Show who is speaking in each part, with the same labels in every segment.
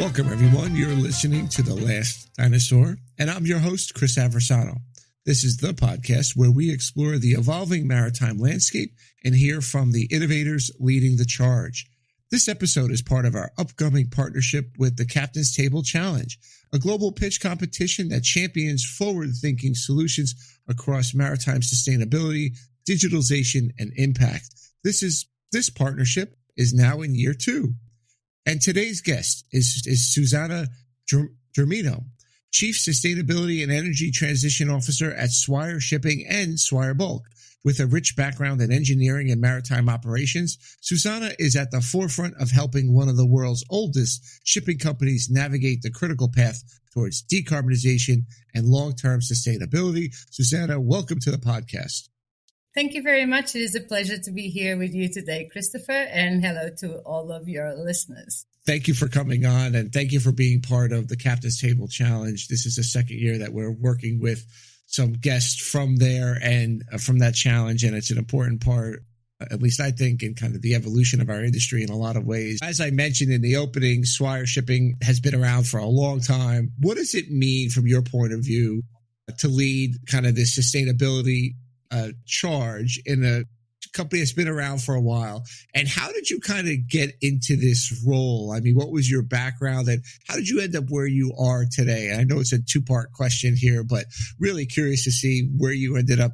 Speaker 1: Welcome, everyone. You're listening to The Last Dinosaur, and I'm your host, Chris Aversano. This is the podcast where we explore the evolving maritime landscape and hear from the innovators leading the charge. This episode is part of our upcoming partnership with the Captain's Table Challenge, a global pitch competition that champions forward-thinking solutions across maritime sustainability, digitalization, and impact. This partnership is now in year 2. And today's guest is Susana Germino, Chief Sustainability and Energy Transition Officer at Swire Shipping and Swire Bulk. With a rich background in engineering and maritime operations, Susana is at the forefront of helping one of the world's oldest shipping companies navigate the critical path towards decarbonization and long-term sustainability. Susana, welcome to the podcast.
Speaker 2: Thank you very much. It is a pleasure to be here with you today, Christopher, and hello to all of your listeners.
Speaker 1: Thank you for coming on, and thank you for being part of the Captain's Table Challenge. This is the second year that we're working with some guests from there and from that challenge, and it's an important part, at least I think, in kind of the evolution of our industry in a lot of ways. As I mentioned in the opening, Swire Shipping has been around for a long time. What does it mean from your point of view to lead kind of this sustainability charge in a company that's been around for a while? And how did you kind of get into this role? I mean, what was your background and how did you end up where you are today? I know it's a 2-part question here, but really curious to see where you ended up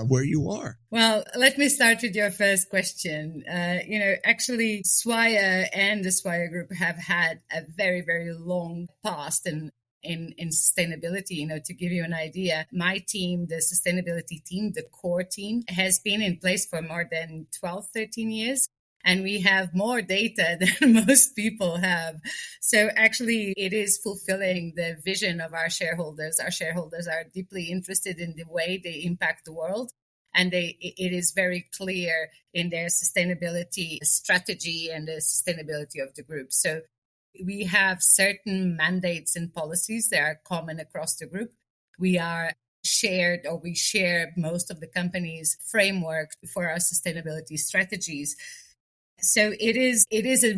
Speaker 1: where you are.
Speaker 2: Well, let me start with your first question. Actually, Swire and the Swire Group have had a very, very long past in sustainability. To give you an idea, my team, the sustainability team, the core team, has been in place for more than 12, 13 years. And we have more data than most people have. So actually, it is fulfilling the vision of our shareholders. Our shareholders are deeply interested in the way they impact the world. And it is very clear in their sustainability strategy and the sustainability of the group. So we have certain mandates and policies that are common across the group. We share most of the company's framework for our sustainability strategies. So it is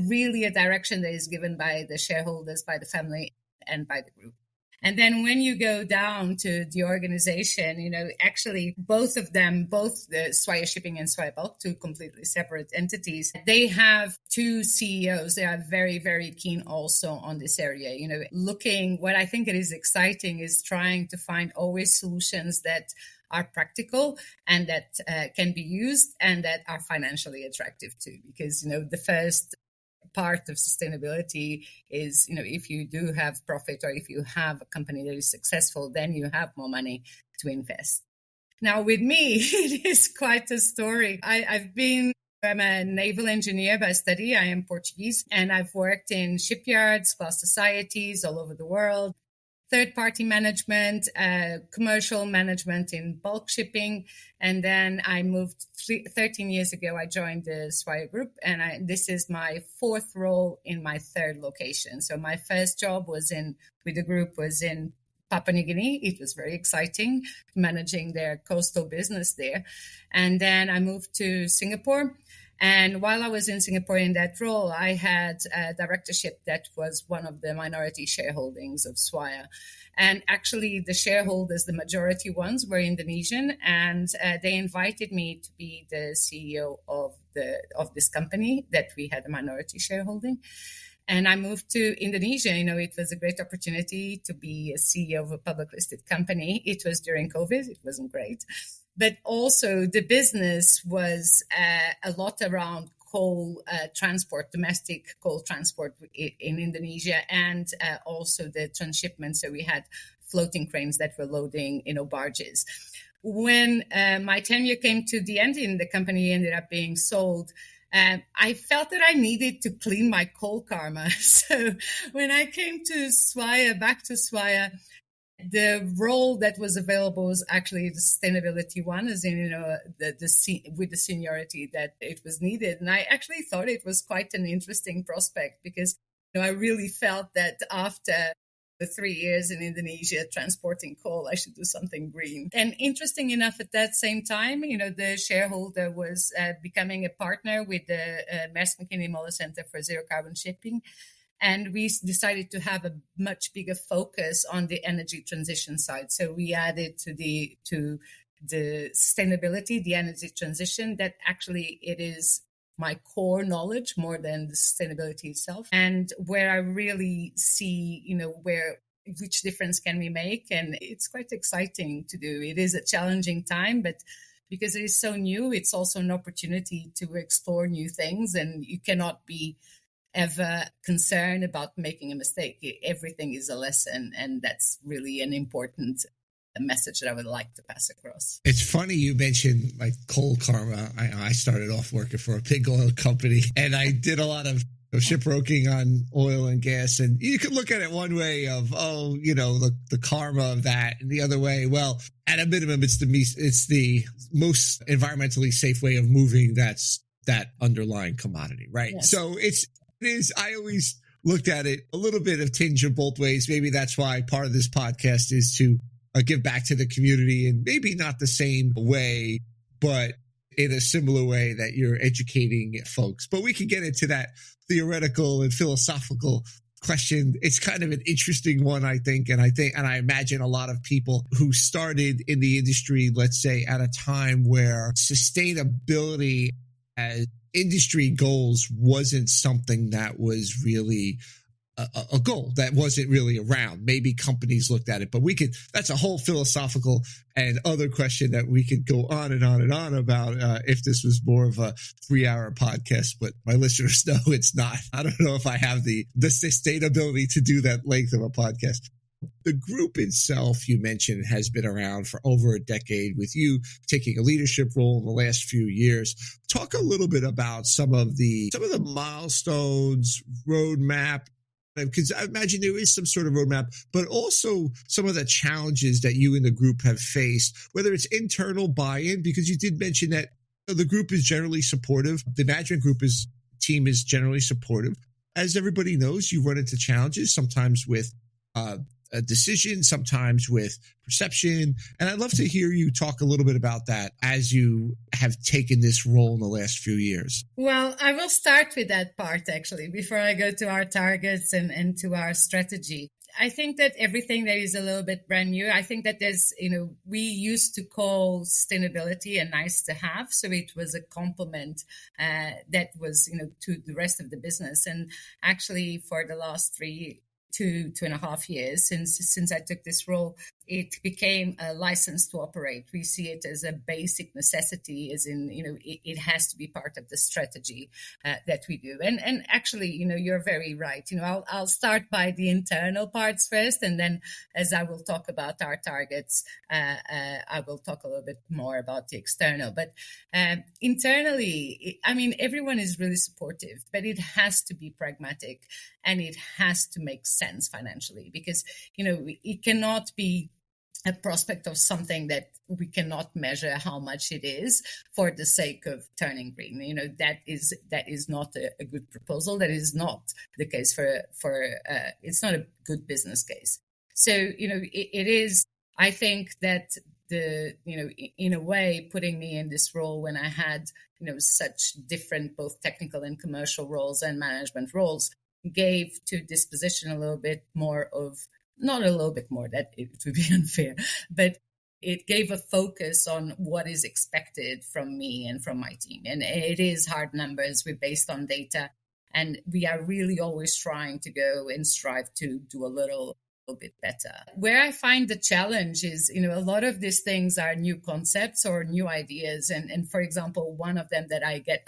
Speaker 2: really a direction that is given by the shareholders, by the family, and by the group. And then when you go down to the organization, actually both the Swire Shipping and Swire Bulk, 2 completely separate entities, they have 2 CEOs. They are very, very keen also on this area. What I think it is exciting is trying to find always solutions that are practical and that can be used and that are financially attractive too. Because, the first part of sustainability is, if you do have profit or if you have a company that is successful, then you have more money to invest. Now, with me, it is quite a story. I'm a naval engineer by study. I am Portuguese, and I've worked in shipyards, class societies all over the world, third-party management, commercial management in bulk shipping. And then I moved 13 years ago. I joined the Swire Group, and this is my 4th role in my 3rd location. So my first job with the group was in Papua New Guinea. It was very exciting, managing their coastal business there. And then I moved to Singapore. And while I was in Singapore in that role, I had a directorship that was one of the minority shareholdings of Swire. And actually, the shareholders, the majority ones, were Indonesian, and they invited me to be the CEO of this company that we had a minority shareholding. And I moved to Indonesia. It was a great opportunity to be a CEO of a public listed company. It was during COVID. It wasn't great. But also the business was a lot around coal transport, domestic coal transport in Indonesia, and also the transshipment. So we had floating cranes that were loading, barges. When my tenure came to the end and the company ended up being sold, I felt that I needed to clean my coal karma. So when I came to back to Swire, the role that was available was actually the sustainability one, as in, with the seniority that it was needed. And I actually thought it was quite an interesting prospect because, I really felt that after the 3 years in Indonesia transporting coal, I should do something green. And interesting enough, at that same time, the shareholder was becoming a partner with the Maersk Mckinney Moller Center for Zero Carbon Shipping. And we decided to have a much bigger focus on the energy transition side. So we added to the sustainability, the energy transition, that actually it is my core knowledge more than the sustainability itself, and where I really see, which difference can we make. And it's quite exciting to do. It is a challenging time, but because it is so new, it's also an opportunity to explore new things, and you cannot be ever concerned about making a mistake. Everything is a lesson, and that's really an important message that I would like to pass across.
Speaker 1: It's funny you mentioned like coal karma. I started off working for a big oil company, and I did a lot of shipbroking on oil and gas. And you could look at it one way of, the karma of that, and the other way, well, at a minimum, it's the most environmentally safe way of moving that underlying commodity, right? Yes. So it is. I always looked at it a little bit of tinge of both ways. Maybe that's why part of this podcast is to give back to the community, and maybe not the same way, but in a similar way that you're educating folks. But we can get into that theoretical and philosophical question. It's kind of an interesting one, I think. And I imagine a lot of people who started in the industry, let's say at a time where sustainability as industry goals wasn't something that was really a goal, that wasn't really around. Maybe companies looked at it, but that's a whole philosophical and other question that we could go on and on and on about if this was more of a 3-hour podcast, but my listeners know it's not. I don't know if I have the sustainability to do that length of a podcast. The group itself, you mentioned, has been around for over a decade, with you taking a leadership role in the last few years. Talk a little bit about some of the milestones, roadmap, because I imagine there is some sort of roadmap, but also some of the challenges that you and the group have faced, whether it's internal buy-in, because you did mention that the group is generally supportive. The management team is generally supportive. As everybody knows, you run into challenges, sometimes with a decision, sometimes with perception. And I'd love to hear you talk a little bit about that as you have taken this role in the last few years.
Speaker 2: Well, I will start with that part, actually, before I go to our targets and to our strategy. I think that everything that is a little bit brand new, I think that there's, we used to call sustainability a nice to have. So it was a complement that was, to the rest of the business. And actually for the last 2.5 years since I took this role, it became a license to operate. We see it as a basic necessity, as in, it has to be part of the strategy that we do. And actually, you're very right. I'll start by the internal parts first, and then as I will talk about our targets, I will talk a little bit more about the external. But internally, everyone is really supportive, but it has to be pragmatic, and it has to make sense financially, because, it cannot be a prospect of something that we cannot measure how much it is for the sake of turning green. That is not a good proposal. That is not the case for it's not a good business case. So, it is, I think that in a way, putting me in this role when I had, such different, both technical and commercial roles and management roles, gave to this position a little bit more of, not a little bit more, that it would be unfair, but it gave a focus on what is expected from me and from my team. And it is hard numbers. We're based on data, and we are really always trying to go and strive to do a little bit better. Where I find the challenge is, a lot of these things are new concepts or new ideas. And for example, one of them that I get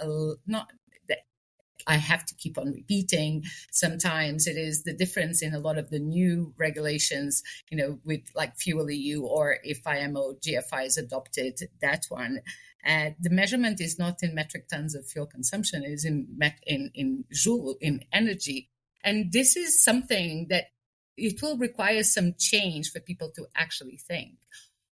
Speaker 2: I have to keep on repeating sometimes, it is the difference in a lot of the new regulations, with like Fuel EU, or if IMO GFI is adopted, that one. The measurement is not in metric tons of fuel consumption, it is in joule, in energy. And this is something that it will require some change for people to actually think.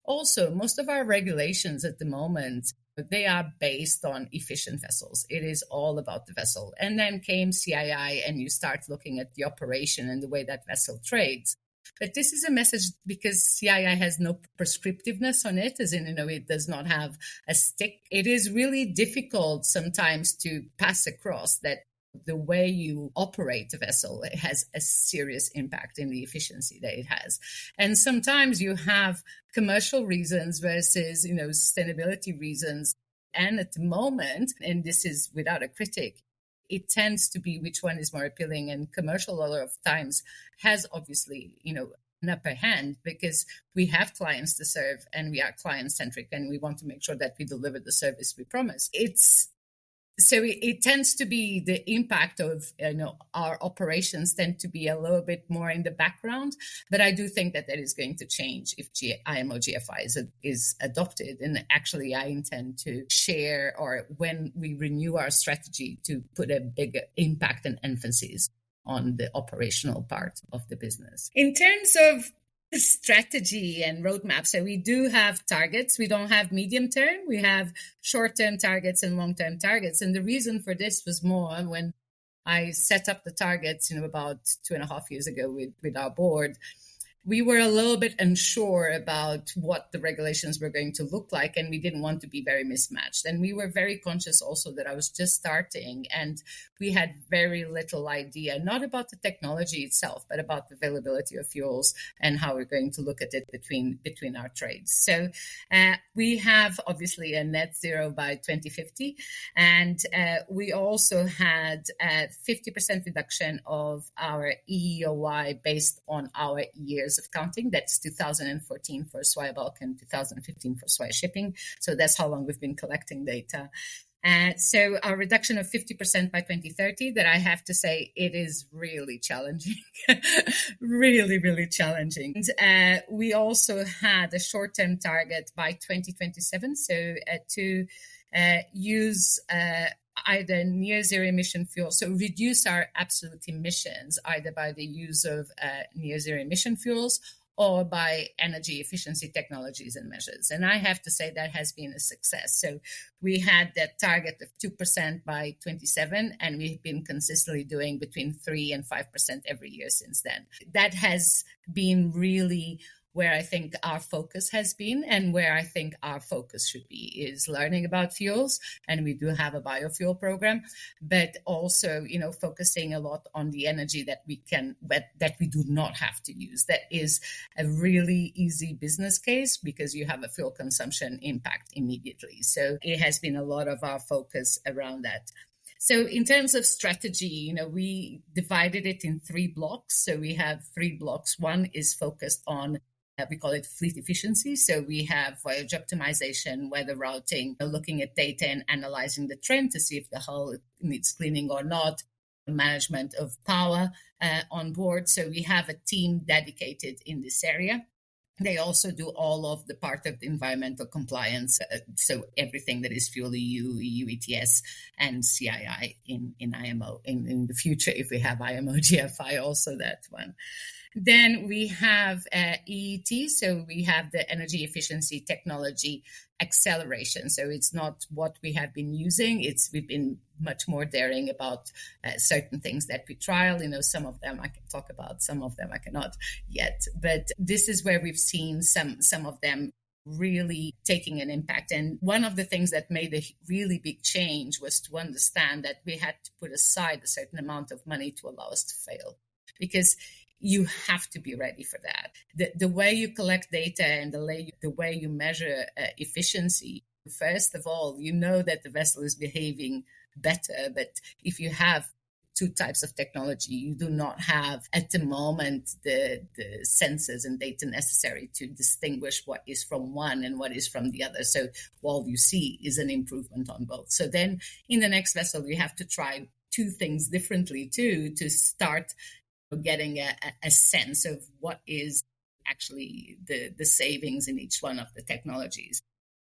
Speaker 2: Also, most of our regulations at the moment, they are based on efficient vessels. It is all about the vessel. And then came CII, and you start looking at the operation and the way that vessel trades. But this is a message because CII has no prescriptiveness on it, as in, it does not have a stick. It is really difficult sometimes to pass across that the way you operate the vessel, it has a serious impact in the efficiency that it has. And sometimes you have commercial reasons versus, sustainability reasons. And at the moment, and this is without a critic, it tends to be which one is more appealing, and commercial a lot of times has obviously, an upper hand because we have clients to serve and we are client centric and we want to make sure that we deliver the service we promise. It tends to be the impact of, our operations tend to be a little bit more in the background, but I do think that is going to change if IMO GFI is adopted. And actually, I intend to share, or when we renew our strategy, to put a bigger impact and emphasis on the operational part of the business. In terms of strategy and roadmap, so we do have targets. We don't have medium term. We have short-term targets and long-term targets. And the reason for this was more when I set up the targets, about 2.5 years ago with our board. We were a little bit unsure about what the regulations were going to look like, and we didn't want to be very mismatched. And we were very conscious also that I was just starting, and we had very little idea, not about the technology itself, but about the availability of fuels and how we're going to look at it between our trades. So we have obviously a net zero by 2050, and we also had a 50% reduction of our EEOI based on our years of counting. That's 2014 for Swire Bulk and 2015 for Swire Shipping. So that's how long we've been collecting data. So our reduction of 50% by 2030, that I have to say, it is really challenging, really, really challenging. And, we also had a short-term target by 2027. So to use either near zero emission fuel, so reduce our absolute emissions either by the use of near zero emission fuels or by energy efficiency technologies and measures. And I have to say that has been a success. So we had that target of 2% by 27, and we've been consistently doing between 3 and 5% every year since then. That has been really where I think our focus has been, and where I think our focus should be, is learning about fuels. And we do have a biofuel program, but also, focusing a lot on the energy that we do not have to use. That is a really easy business case because you have a fuel consumption impact immediately. So it has been a lot of our focus around that. So in terms of strategy, we divided it in 3 blocks. So we have 3 blocks. One is focused on we call it fleet efficiency. So we have voyage optimization, weather routing, looking at data and analyzing the trend to see if the hull needs cleaning or not, management of power on board. So we have a team dedicated in this area. They also do all of the part of the environmental compliance. So everything that is Fuel EU, EU ETS, and CII in IMO. In the future, if we have IMO GFI, also that one. Then we have EET, so we have the energy efficiency technology acceleration. So it's not what we have been using. We've been much more daring about certain things that we trial. Some of them I can talk about, some of them I cannot yet. But this is where we've seen some of them really taking an impact. And one of the things that made a really big change was to understand that we had to put aside a certain amount of money to allow us to fail, because you have to be ready for that. The way you collect data and the way you measure efficiency, first of all, that the vessel is behaving better. But if you have 2 types of technology, you do not have at the moment the sensors and data necessary to distinguish what is from one and what is from the other. So all you see is an improvement on both. So then in the next vessel, you have to try 2 things differently too, to start getting a sense of what is actually the savings in each one of the technologies.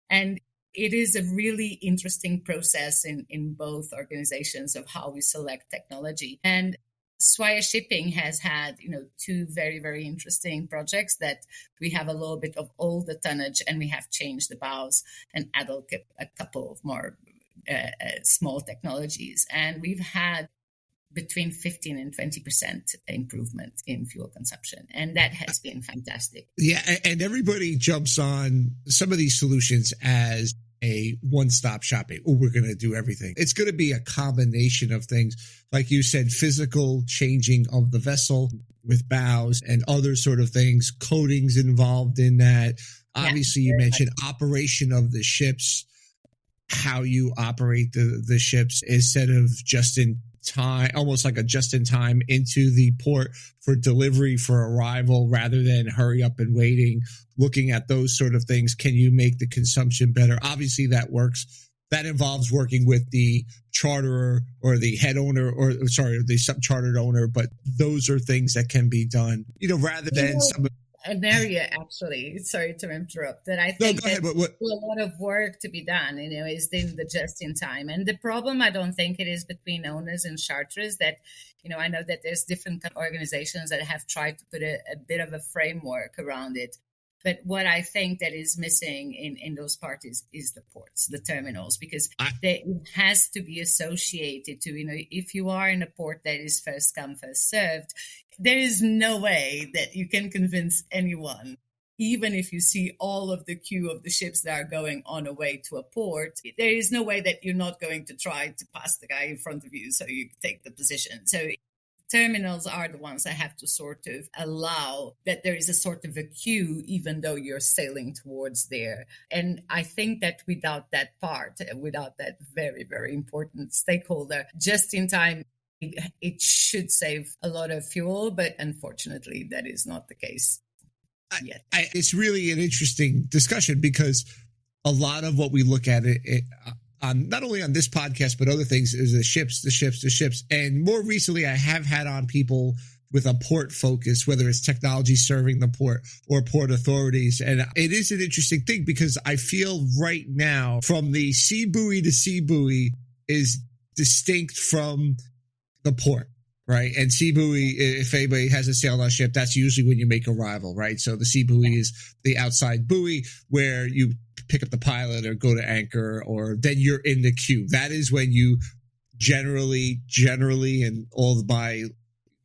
Speaker 2: And it is a really interesting process in both organizations of how we select technology. And Swire Shipping has had, 2 very, very interesting projects that we have a little bit of older tonnage, and we have changed the bows and added a couple of more small technologies. And we've had between 15 and 20% improvement in fuel consumption. And that has been fantastic.
Speaker 1: Yeah. And everybody jumps on some of these solutions as a one-stop shopping. Oh, we're going to do everything. It's going to be a combination of things. Like you said, physical changing of the vessel with bows and other sort of things, coatings involved in that. Obviously, you mentioned operation of the ships, how you operate the ships instead of just in time, almost like a just in time into the port for delivery for arrival rather than hurry up and waiting, looking at those sort of things. Can you make the consumption better? Obviously that works. That involves working with the charterer or the head owner the sub-chartered owner, but those are things that can be done, rather than
Speaker 2: an area, actually, sorry to interrupt, that I think
Speaker 1: a
Speaker 2: lot of work to be done, is in the just in time. And the problem, I don't think it is between owners and charterers that, I know that there's different organizations that have tried to put a bit of a framework around it. But what I think that is missing in those parties is the ports, the terminals, because it has to be associated to, if you are in a port that is first come, first served, there is no way that you can convince anyone, even if you see all of the queue of the ships that are going on a way to a port, there is no way that you're not going to try to pass the guy in front of you so you take the position. So terminals are the ones that have to sort of allow that there is a sort of a queue, even though you're sailing towards there. And I think that without that part, without that very, very important stakeholder, just in time, it should save a lot of fuel. But unfortunately, that is not the case yet.
Speaker 1: It's really an interesting discussion because a lot of what we look at not only on this podcast, but other things is the ships. And more recently, I have had on people with a port focus, whether it's technology serving the port or port authorities. And it is an interesting thing because I feel right now from the sea buoy to sea buoy is distinct from the port. Right. And sea buoy, if anybody hasn't sailed on a ship, that's usually when you make arrival. Right. So the sea buoy is the outside buoy where you pick up the pilot or go to anchor, or then you're in the queue. That is when you generally, and all of my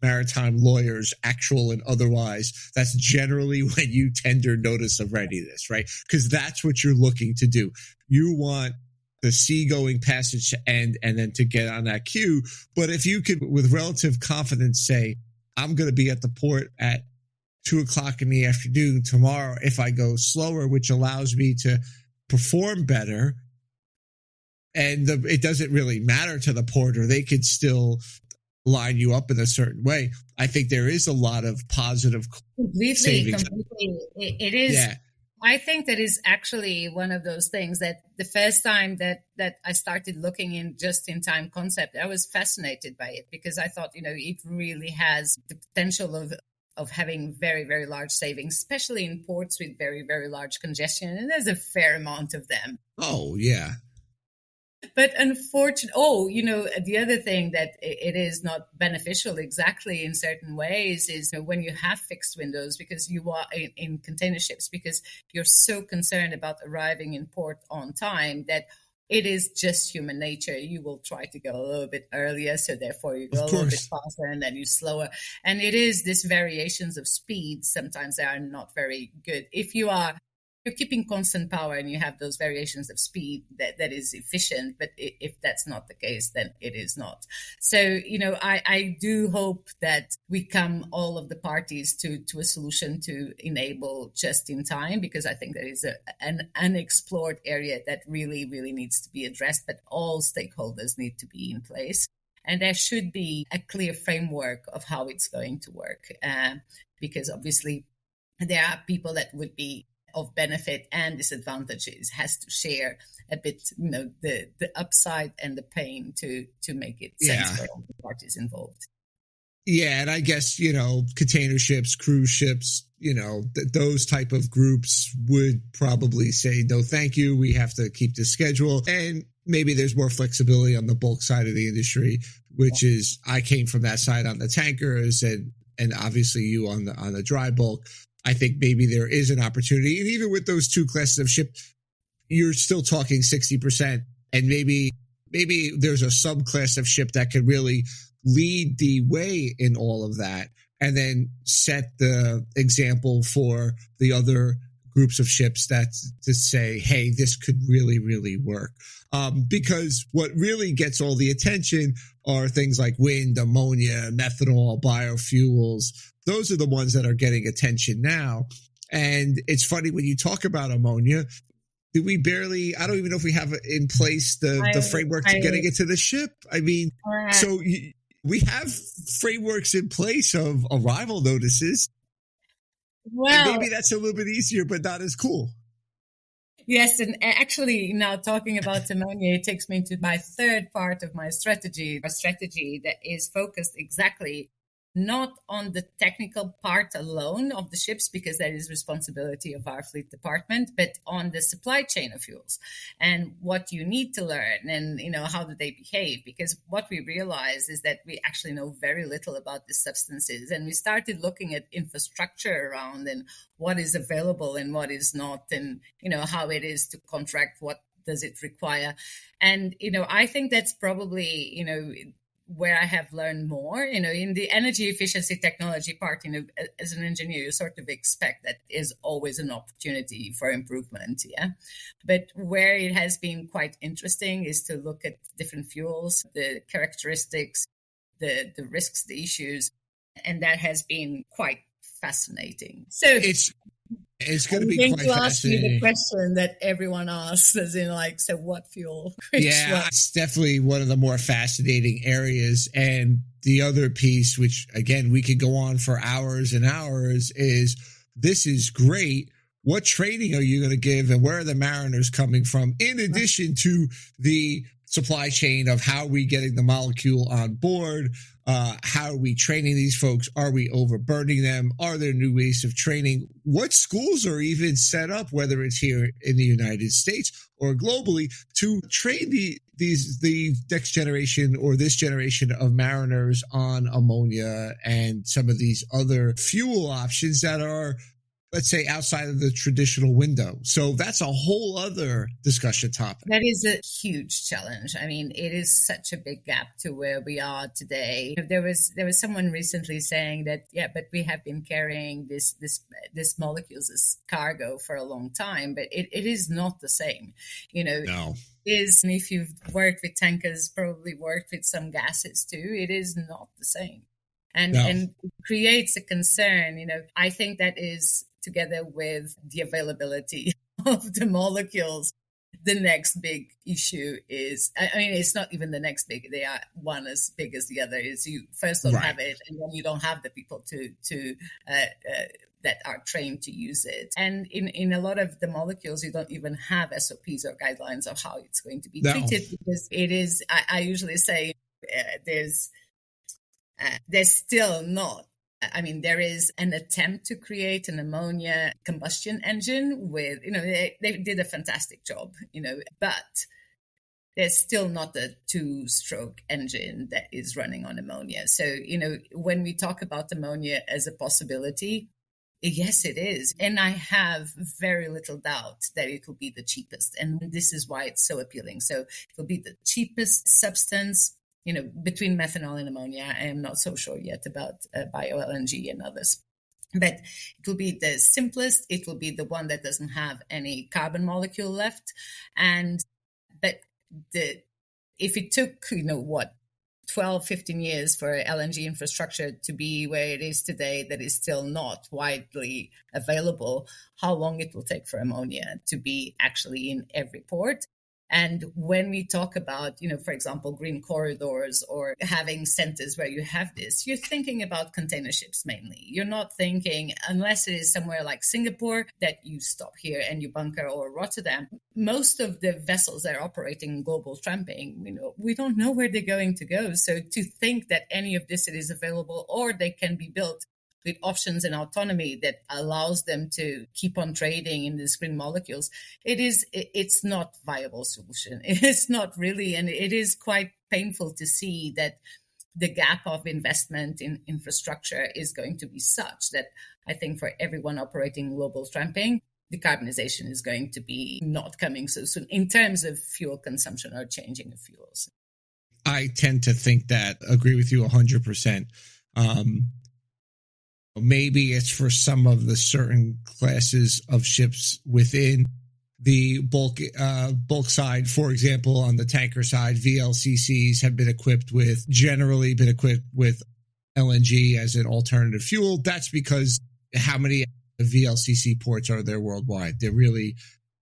Speaker 1: maritime lawyers, actual and otherwise, that's generally when you tender notice of readiness. Right. Because that's what you're looking to do. You want the seagoing passage to end and then to get on that queue. But if you could, with relative confidence, say, I'm going to be at the port at 2:00 in the afternoon tomorrow if I go slower, which allows me to perform better. And it doesn't really matter to the porter. They could still line you up in a certain way. I think there is a lot of positive savings.
Speaker 2: Completely. It is. Yeah. I think that is actually one of those things that the first time that I started looking in just-in-time concept, I was fascinated by it because I thought, it really has the potential of having very, very large savings, especially in ports with very, very large congestion. And there's a fair amount of them.
Speaker 1: Oh, yeah.
Speaker 2: But unfortunately, the other thing that it is not beneficial exactly in certain ways is when you have fixed windows because you are in container ships, because you're so concerned about arriving in port on time that it is just human nature. You will try to go a little bit earlier, so therefore you go a little bit faster and then you slower. And it is these variations of speed. Sometimes they are not very good. If you're keeping constant power and you have those variations of speed, that is efficient. But if that's not the case, then it is not. So, I do hope that we come all of the parties to a solution to enable just in time, because I think there is an unexplored area that really, really needs to be addressed, but all stakeholders need to be in place. And there should be a clear framework of how it's going to work, because obviously there are people that would be of benefit and disadvantages, has to share a bit, the upside and the pain to make it sense for all the parties involved.
Speaker 1: Yeah, and I guess, container ships, cruise ships, those type of groups would probably say, no, thank you. We have to keep the schedule. And maybe there's more flexibility on the bulk side of the industry, which is, I came from that side on the tankers and obviously you on the dry bulk. I think maybe there is an opportunity. And even with those two classes of ship, you're still talking 60%. And maybe there's a subclass of ship that could really lead the way in all of that and then set the example for the other groups of ships that to say, hey, this could really, really work. Because what really gets all the attention are things like wind, ammonia, methanol, biofuels. Those are the ones that are getting attention now. And it's funny when you talk about ammonia, I don't even know if we have in place the framework to getting it to the ship. I mean, so we have frameworks in place of arrival notices. Well, and maybe that's a little bit easier, but not as cool.
Speaker 2: Yes, and actually now talking about ammonia, it takes me to my third part of my strategy, a strategy that is focused exactly not on the technical part alone of the ships, because that is responsibility of our fleet department, but on the supply chain of fuels and what you need to learn and, how do they behave? Because what we realized is that we actually know very little about the substances. And we started looking at infrastructure around and what is available and what is not, and, how it is to contract, what does it require? And, I think that's probably, where I have learned more, in the energy efficiency technology part, as an engineer, you sort of expect that is always an opportunity for improvement. Yeah. But where it has been quite interesting is to look at different fuels, the characteristics, the risks, the issues. And that has been quite fascinating. So
Speaker 1: it's going to be quite fascinating.
Speaker 2: Ask you the question that everyone asks, as in so what fuel?
Speaker 1: It's definitely one of the more fascinating areas. And the other piece, which again, we could go on for hours and hours, is this is great. What training are you going to give, and where are the mariners coming from? In addition to the supply chain of how are we getting the molecule on board? How are we training these folks? Are we overburdening them? Are there new ways of training? What schools are even set up, whether it's here in the United States or globally, to train the next generation or this generation of mariners on ammonia and some of these other fuel options that are, let's say, outside of the traditional window? So that's a whole other discussion topic.
Speaker 2: That is a huge challenge. I mean, it is such a big gap to where we are today. There was someone recently saying that, but we have been carrying this molecules as cargo for a long time, but it is not the same.
Speaker 1: No.
Speaker 2: Is, and if you've worked with tankers, probably worked with some gases too, it is not the same. And it creates a concern. I think that is, together with the availability of the molecules, the next big issue is, it's not even the next big, they are one as big as the other, is you first don't have it, and then you don't have the people to that are trained to use it. And in a lot of the molecules, you don't even have SOPs or guidelines of how it's going to be treated, because it is, I usually say, there's still not. There is an attempt to create an ammonia combustion engine with, they did a fantastic job, but there's still not a 2-stroke engine that is running on ammonia. So, when we talk about ammonia as a possibility, yes, it is. And I have very little doubt that it will be the cheapest. And this is why it's so appealing. So it will be the cheapest substance, between methanol and ammonia. I am not so sure yet about bio-LNG and others. But it will be the simplest. It will be the one that doesn't have any carbon molecule left. But if it took, 12, 15 years for LNG infrastructure to be where it is today, that is still not widely available, how long it will take for ammonia to be actually in every port. And when we talk about, for example, green corridors or having centers where you have this, you're thinking about container ships mainly. You're not thinking, unless it is somewhere like Singapore, that you stop here and you bunker, or Rotterdam. Most of the vessels that are operating global tramping, we don't know where they're going to go. So to think that any of this is available, or they can be built with options and autonomy that allows them to keep on trading in these green molecules, it's not a viable solution. It's not really, and it is quite painful to see that the gap of investment in infrastructure is going to be such that I think for everyone operating global tramping, decarbonization is going to be not coming so soon in terms of fuel consumption or changing of fuels.
Speaker 1: I tend to think that, agree with you 100%. Maybe it's for some of the certain classes of ships within the bulk side. For example, on the tanker side, VLCCs have generally been equipped with LNG as an alternative fuel. That's because how many VLCC ports are there worldwide? They're really,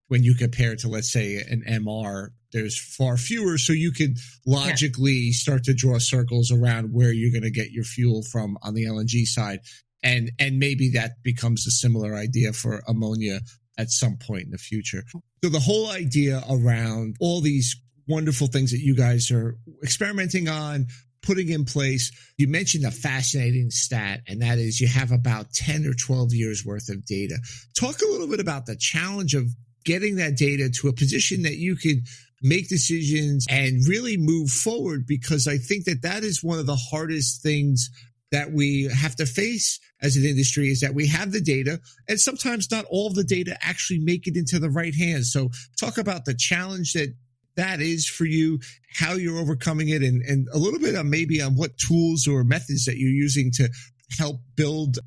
Speaker 1: when you compare to, let's say, an MR, there's far fewer. So you could logically start to draw circles around where you're going to get your fuel from on the LNG side. And maybe that becomes a similar idea for ammonia at some point in the future. So the whole idea around all these wonderful things that you guys are experimenting on, putting in place, you mentioned a fascinating stat, and that is you have about 10 or 12 years worth of data. Talk a little bit about the challenge of getting that data to a position that you could make decisions and really move forward, because I think that is one of the hardest things that we have to face as an industry, is that we have the data and sometimes not all of the data actually make it into the right hands. So talk about the challenge that is for you, how you're overcoming it, and a little bit on maybe on what tools or methods that you're using to help build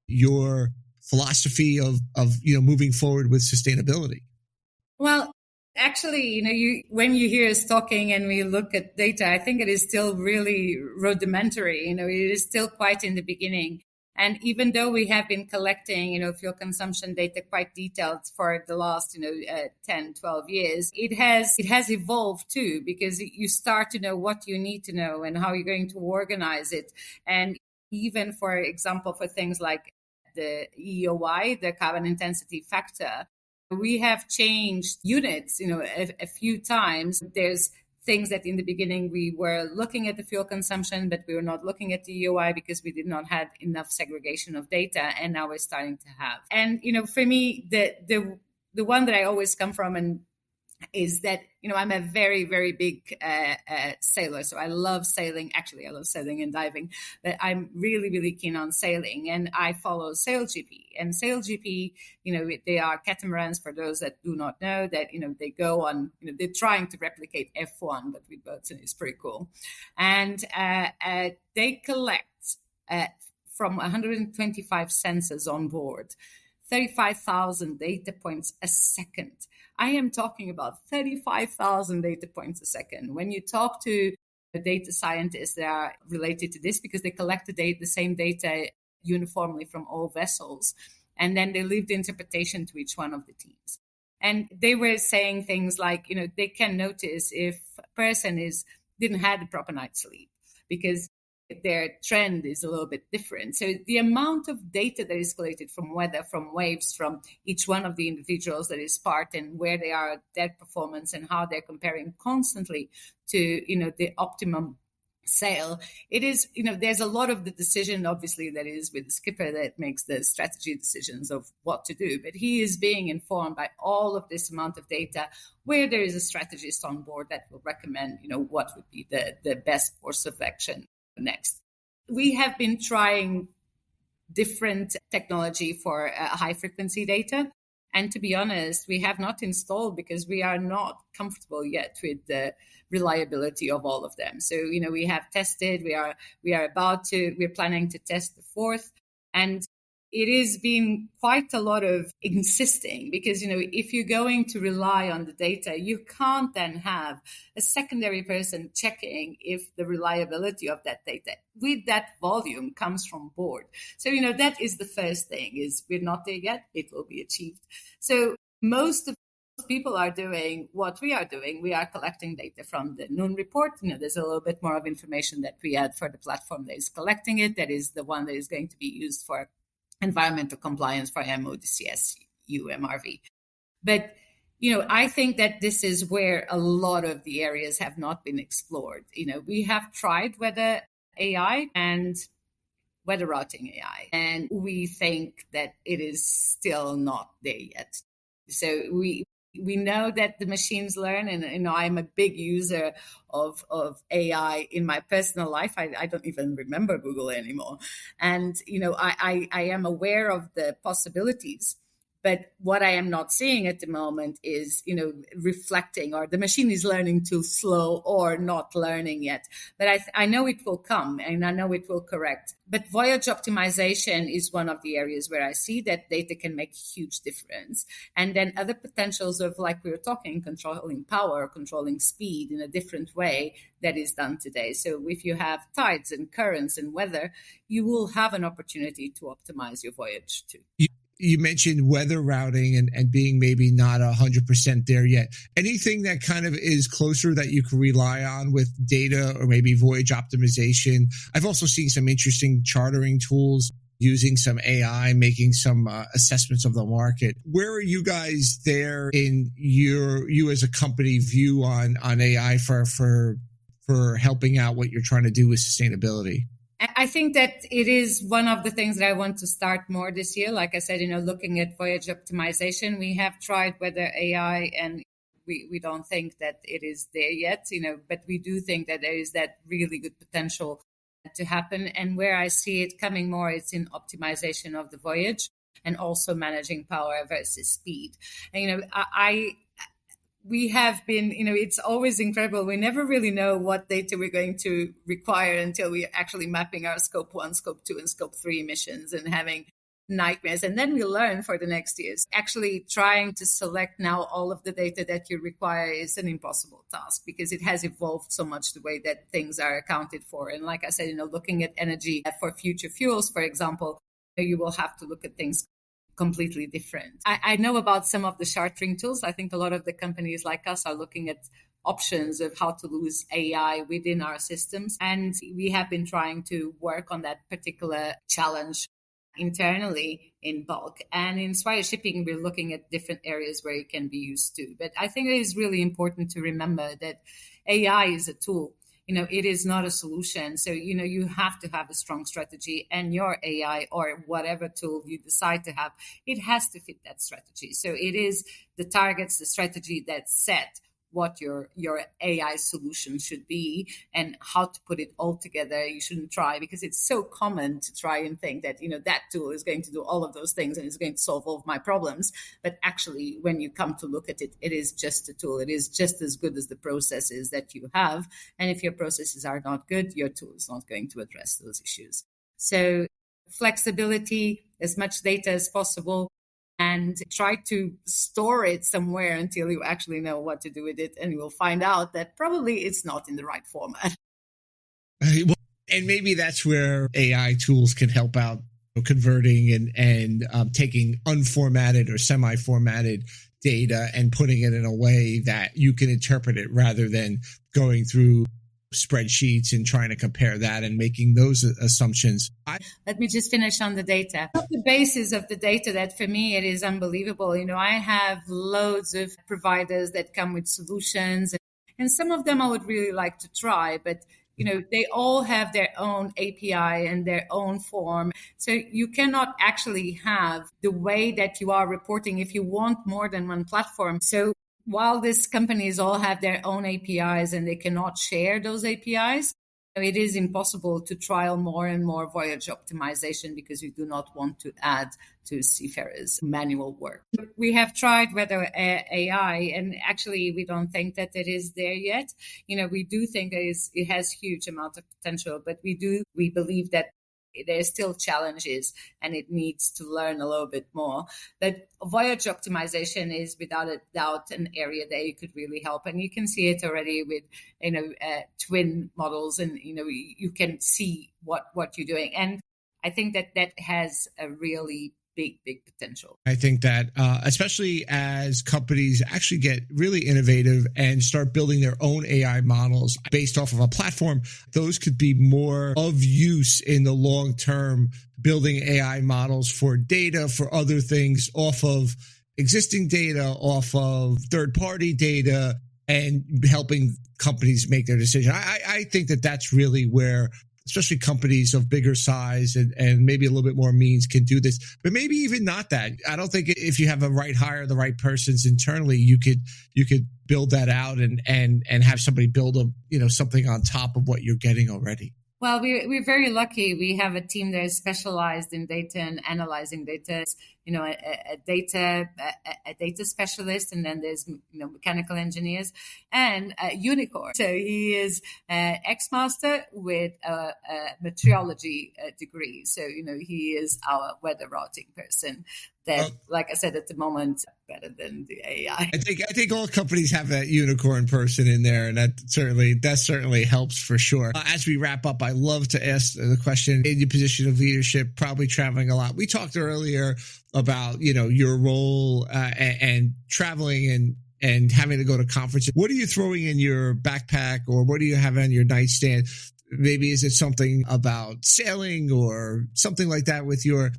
Speaker 1: your philosophy of moving forward with sustainability.
Speaker 2: Well, actually, when you hear us talking and we look at data, I think it is still really rudimentary. It is still quite in the beginning. And even though we have been collecting, fuel consumption data quite detailed for the last, 10, 12 years, it has evolved too, because you start to know what you need to know and how you're going to organize it. And even, for example, for things like the EEOI, the carbon intensity factor, we have changed units, a few times. There's things that in the beginning we were looking at the fuel consumption, but we were not looking at the EOI because we did not have enough segregation of data, and now we're starting to have. And for me, the one that I always come from and is that I'm a very, very big sailor, so I love sailing. Actually, I love sailing and diving, but I'm really, really keen on sailing, and I follow SailGP. And SailGP, they are catamarans, for those that do not know, that they go on. They're trying to replicate F1, but with boats, and it's pretty cool. And they collect from 125 sensors on board, 35,000 data points a second. I am talking about 35,000 data points a second. When you talk to the data scientists that are related to this, because they collect the same data uniformly from all vessels, and then they leave the interpretation to each one of the teams. And they were saying things like, they can notice if a person didn't have the proper night's sleep, because their trend is a little bit different. So the amount of data that is collected from weather, from waves, from each one of the individuals that is part, and where they are, their performance, and how they're comparing constantly to, the optimum sail. It is, there's a lot of the decision, obviously, that is with the skipper that makes the strategy decisions of what to do. But he is being informed by all of this amount of data, where there is a strategist on board that will recommend, what would be the best course of action next. We have been trying different technology for high frequency data. And to be honest, we have not installed because we are not comfortable yet with the reliability of all of them. So, we have tested, we're planning to test the fourth. And it has been quite a lot of insisting, because, if you're going to rely on the data, you can't then have a secondary person checking if the reliability of that data with that volume comes from board. So, that is the first thing, is we're not there yet. It will be achieved. So most of people are doing what we are doing. We are collecting data from the Noon report. There's a little bit more of information that we add for the platform that is collecting it. That is the one that is going to be used for environmental compliance for MODCS, UMRV. But, I think that this is where a lot of the areas have not been explored. We have tried weather AI and weather routing AI, and we think that it is still not there yet. So we know that the machines learn, and I'm a big user of AI in my personal life. I don't even remember Google anymore. And, I am aware of the possibilities, But what I am not seeing at the moment is, reflecting, or the machine is learning too slow or not learning yet. But I know it will come, and I know it will correct. But voyage optimization is one of the areas where I see that data can make a huge difference. And then other potentials of, like we were talking, controlling power, controlling speed in a different way that is done today. So if you have tides and currents and weather, you will have an opportunity to optimize your voyage too.
Speaker 1: You mentioned weather routing and being maybe not 100% there yet. Anything that kind of is closer that you can rely on with data or maybe voyage optimization? I've also seen some interesting chartering tools using some AI, making some assessments of the market. Where are you guys there in you as a company view on AI for helping out what you're trying to do with sustainability?
Speaker 2: I think that it is one of the things that I want to start more this year. Like I said, looking at voyage optimization, we have tried whether AI, and we don't think that it is there yet, but we do think that there is that really good potential to happen. And where I see it coming more, it's in optimization of the voyage and also managing power versus speed. And, we have been, it's always incredible. We never really know what data we're going to require until we're actually mapping our scope 1, scope 2, and scope 3 emissions and having nightmares. And then we learn for the next years. Actually trying to select now all of the data that you require is an impossible task because it has evolved so much the way that things are accounted for. And like I said, looking at energy for future fuels, for example, you will have to look at things completely different. I know about some of the chartering tools. I think a lot of the companies like us are looking at options of how to use AI within our systems. And we have been trying to work on that particular challenge internally in bulk. And in Swire Shipping, we're looking at different areas where it can be used too. But I think it is really important to remember that AI is a tool. It is not a solution. So, you have to have a strong strategy, and your AI or whatever tool you decide to have, it has to fit that strategy. So it is the targets, the strategy that set what your AI solution should be and how to put it all together. You shouldn't try, because it's so common to try and think that, that tool is going to do all of those things and is going to solve all of my problems. But actually, when you come to look at it, it is just a tool. It is just as good as the processes that you have. And if your processes are not good, your tool is not going to address those issues. So flexibility, as much data as possible, and try to store it somewhere until you actually know what to do with it. And you will find out that probably it's not in the right format.
Speaker 1: And maybe that's where AI tools can help out, converting and taking unformatted or semi-formatted data and putting it in a way that you can interpret it rather than going through spreadsheets and trying to compare that and making those assumptions.
Speaker 2: Let me just finish on the data. The basis of the data, that for me, it is unbelievable. I have loads of providers that come with solutions, and some of them I would really like to try, but they all have their own API and their own form. So you cannot actually have the way that you are reporting if you want more than one platform. So while these companies all have their own APIs and they cannot share those APIs, it is impossible to trial more and more voyage optimization because you do not want to add to seafarers' manual work. We have tried whether AI, and actually we don't think that it is there yet. We do think it has huge amount of potential, but we believe that there's still challenges and it needs to learn a little bit more. But voyage optimization is without a doubt an area that you could really help. And you can see it already with, twin models, and, you can see what you're doing. And I think that has a really big potential.
Speaker 1: I think that especially as companies actually get really innovative and start building their own AI models based off of a platform, those could be more of use in the long term, building AI models for data, for other things off of existing data, off of third-party data, and helping companies make their decision. I think that that's really where especially companies of bigger size and maybe a little bit more means can do this, but maybe even not that. I don't think if you have the right persons internally, you could build that out and have somebody build something on top of what you're getting already.
Speaker 2: Well, we're very lucky. We have a team that is specialized in data and analyzing data. a data specialist, and then there's mechanical engineers, and a unicorn. So he is an ex-master with a meteorology degree. So he is our weather routing person. That, like I said, at the moment, better than the AI.
Speaker 1: I think all companies have that unicorn person in there, and that certainly helps for sure. As we wrap up, I love to ask the question: in your position of leadership, probably traveling a lot. We talked earlier about your role and traveling and having to go to conferences. What are you throwing in your backpack, or what do you have on your nightstand? Maybe is it something about sailing or something like that with your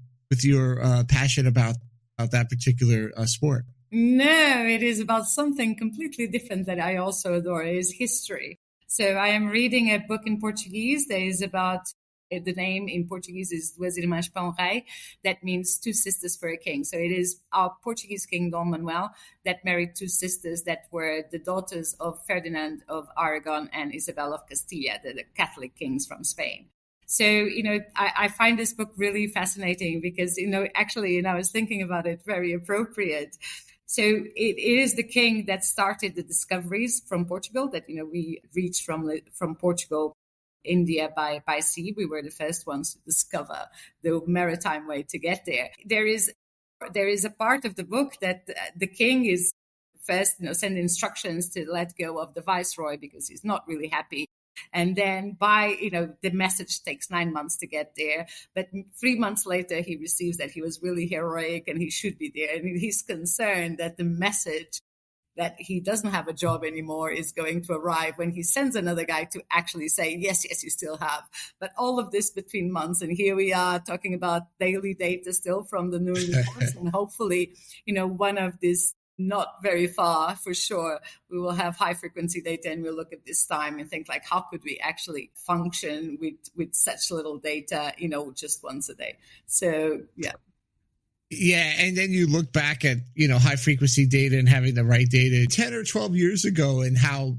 Speaker 1: passion about that particular sport?
Speaker 2: No, it is about something completely different that I also adore. It is history. So I am reading a book in Portuguese that is about, the name in Portuguese is Duas Irmãs para um Rei. That means two sisters for a king. So it is our Portuguese king, Dom Manuel, that married two sisters that were the daughters of Ferdinand of Aragon and Isabel of Castilla, the Catholic kings from Spain. So, I find this book really fascinating because, actually, I was thinking about it, very appropriate. So it is the king that started the discoveries from Portugal that, we reached from Portugal, India by sea. We were the first ones to discover the maritime way to get there. There is a part of the book that the king is first, send instructions to let go of the viceroy because he's not really happy. And then the message takes 9 months to get there. But 3 months later, he receives that he was really heroic and he should be there. And he's concerned that the message that he doesn't have a job anymore is going to arrive when he sends another guy to actually say, yes, you still have. But all of this between months. And here we are talking about daily data still from the new reports. And hopefully, one of these, not very far for sure, we will have high frequency data and we'll look at this time and think like, how could we actually function with such little data, just once a day? So, yeah.
Speaker 1: Yeah. And then you look back at, high frequency data and having the right data 10 or 12 years ago and how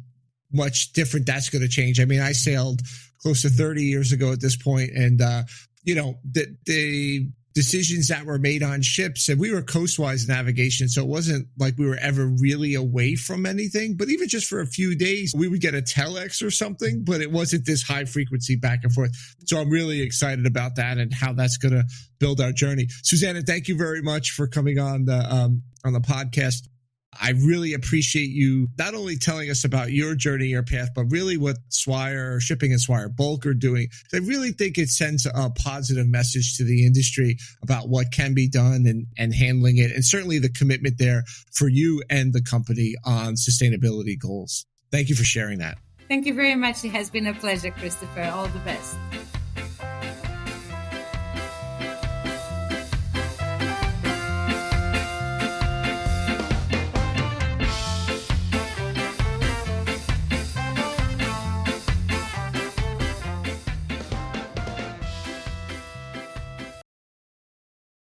Speaker 1: much different that's going to change. I mean, I sailed close to 30 years ago at this point, and, the decisions that were made on ships, and we were coastwise navigation, so it wasn't like we were ever really away from anything. But even just for a few days, we would get a telex or something, but it wasn't this high frequency back and forth. So I'm really excited about that and how that's going to build our journey. Susana, thank you very much for coming on the podcast. I really appreciate you not only telling us about your journey, your path, but really what Swire, Shipping and Swire Bulk are doing. I really think it sends a positive message to the industry about what can be done and handling it, and certainly the commitment there for you and the company on sustainability goals. Thank you for sharing that.
Speaker 2: Thank you very much. It has been a pleasure, Christopher. All the best.